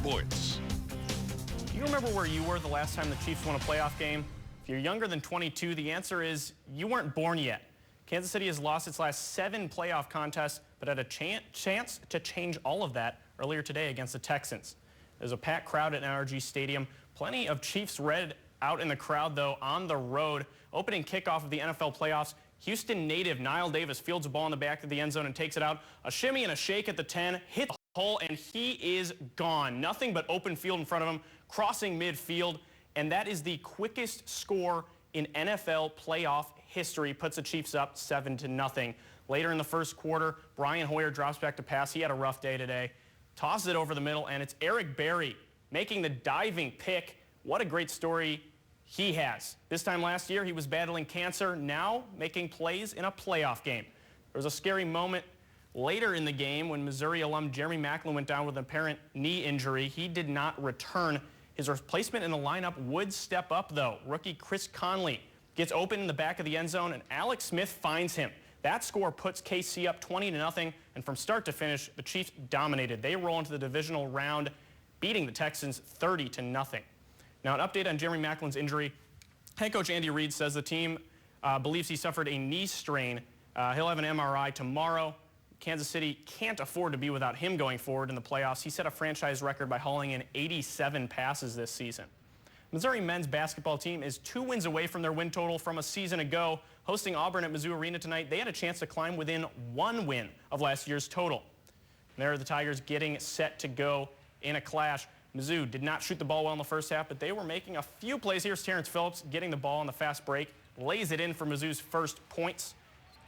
sports. Do you remember where you were the last time the Chiefs won a playoff game? If you're younger than 22, the answer is you weren't born yet. Kansas City has lost its last 7 playoff contests, but had a chance to change all of that earlier today against the Texans. There's a packed crowd at NRG Stadium. Plenty of Chiefs red out in the crowd, though, on the road. Opening kickoff of the NFL playoffs, Houston native Niall Davis fields a ball in the back of the end zone and takes it out. A shimmy and a shake at the 10, hits the hole, and he is gone. Nothing but open field in front of him, crossing midfield, and that is the quickest score in NFL playoff history. Puts the Chiefs up 7-0. Later in the first quarter, Brian Hoyer drops back to pass. He had a rough day today. Tosses it over the middle, and it's Eric Berry making the diving pick. What a great story he has. This time last year, he was battling cancer, now making plays in a playoff game. There was a scary moment later in the game when Missouri alum Jeremy Maclin went down with an apparent knee injury. He did not return. His replacement in the lineup would step up, though. Rookie Chris Conley gets open in the back of the end zone, and Alex Smith finds him. That score puts KC up 20-0, and from start to finish, the Chiefs dominated. They roll into the divisional round, beating the Texans 30-0. Now, an update on Jeremy Maclin's injury. Head coach Andy Reid says the team believes he suffered a knee strain. He'll have an MRI tomorrow. Kansas City can't afford to be without him going forward in the playoffs. He set a franchise record by hauling in 87 passes this season. Missouri men's basketball team is 2 wins away from their win total from a season ago. Hosting Auburn at Mizzou Arena tonight, they had a chance to climb within 1 win of last year's total. And there are the Tigers getting set to go in a clash. Mizzou did not shoot the ball well in the first half, but they were making a few plays. Here's Terrence Phillips getting the ball on the fast break, lays it in for Mizzou's first points.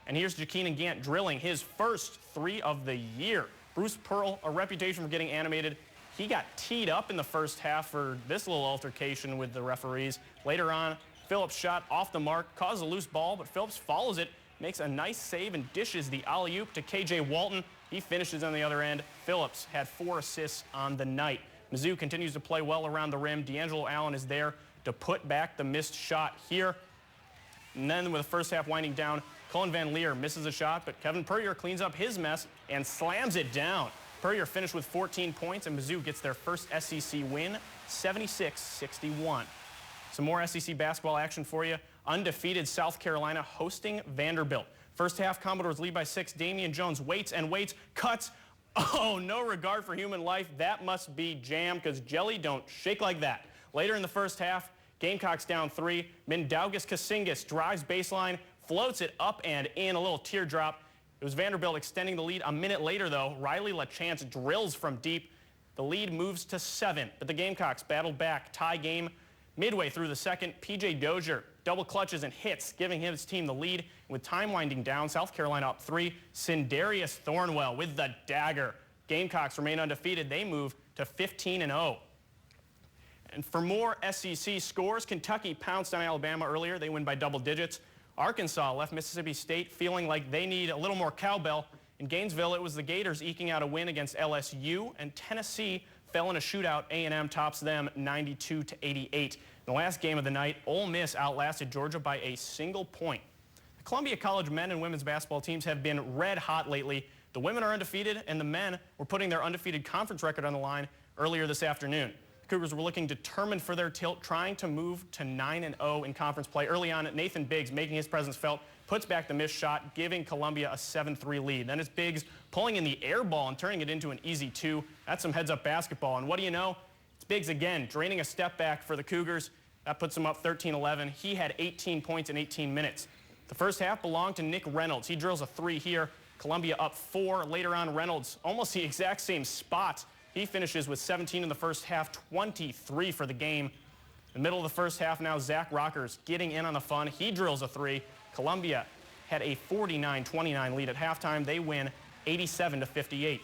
And here's Jakeenan Gant drilling his first 3 of the year. Bruce Pearl, a reputation for getting animated. He got teed up in the first half for this little altercation with the referees. Later on, Phillips shot off the mark, caused a loose ball, but Phillips follows it, makes a nice save, and dishes the alley-oop to K.J. Walton. He finishes on the other end. Phillips had 4 assists on the night. Mizzou continues to play well around the rim. D'Angelo Allen is there to put back the missed shot here. And then with the first half winding down, Cullen Van Leer misses a shot, but Kevin Puryear cleans up his mess and slams it down. Puryear finished with 14 points, and Mizzou gets their first SEC win, 76-61. Some more SEC basketball action for you. Undefeated South Carolina hosting Vanderbilt. First half, Commodores lead by 6. Damian Jones waits and waits, cuts. Oh, no regard for human life. That must be jam, because jelly don't shake like that. Later in the first half, Gamecocks down 3. Mindaugas Kasingas drives baseline, floats it up and in, a little teardrop. It was Vanderbilt extending the lead. A minute later, though, Riley LaChance drills from deep. The lead moves to 7, but the Gamecocks battled back. Tie game midway through the second. P.J. Dozier double clutches and hits, giving his team the lead. With time winding down, South Carolina up 3. Sindarius Thornwell with the dagger. Gamecocks remain undefeated. They move to 15-0. And for more SEC scores, Kentucky pounced on Alabama earlier. They win by double digits. Arkansas left Mississippi State feeling like they need a little more cowbell. In Gainesville, it was the Gators eking out a win against LSU, and Tennessee fell in a shootout. A&M tops them 92-88. In the last game of the night, Ole Miss outlasted Georgia by a single point. The Columbia College men and women's basketball teams have been red hot lately. The women are undefeated, and the men were putting their undefeated conference record on the line earlier this afternoon. Cougars were looking determined for their tilt, trying to move to 9-0 in conference play. Early on, Nathan Biggs, making his presence felt, puts back the missed shot, giving Columbia a 7-3 lead. Then it's Biggs pulling in the air ball and turning it into an easy 2. That's some heads-up basketball. And what do you know? It's Biggs again, draining a step back for the Cougars. That puts him up 13-11. He had 18 points in 18 minutes. The first half belonged to Nick Reynolds. He drills a 3 here. Columbia up 4. Later on, Reynolds, almost the exact same spot. He finishes with 17 in the first half, 23 for the game. In the middle of the first half now, Zach Rockers getting in on the fun. He drills a 3. Columbia had a 49-29 lead at halftime. They win 87-58.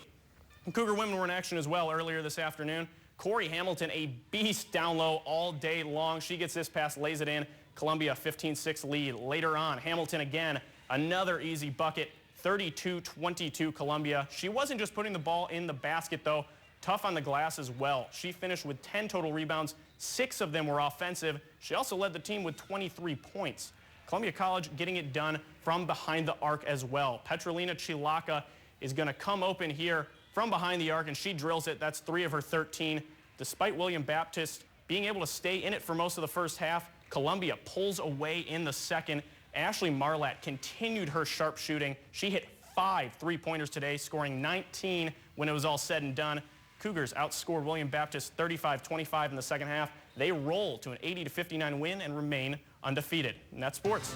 And Cougar women were in action as well earlier this afternoon. Corey Hamilton, a beast down low all day long. She gets this pass, lays it in. Columbia 15-6 lead. Later on, Hamilton again, another easy bucket, 32-22 Columbia. She wasn't just putting the ball in the basket, though. Tough on the glass as well. She finished with 10 total rebounds. 6 of them were offensive. She also led the team with 23 points. Columbia College getting it done from behind the arc as well. Petrolina Chilaka is going to come open here from behind the arc, and she drills it. That's 3 of her 13. Despite William Baptist being able to stay in it for most of the first half, Columbia pulls away in the second. Ashley Marlatt continued her sharp shooting. She hit 5 3-pointers today, scoring 19 when it was all said and done. Cougars outscored William Baptist 35-25 in the second half. They roll to an 80-59 win and remain undefeated. And that's sports.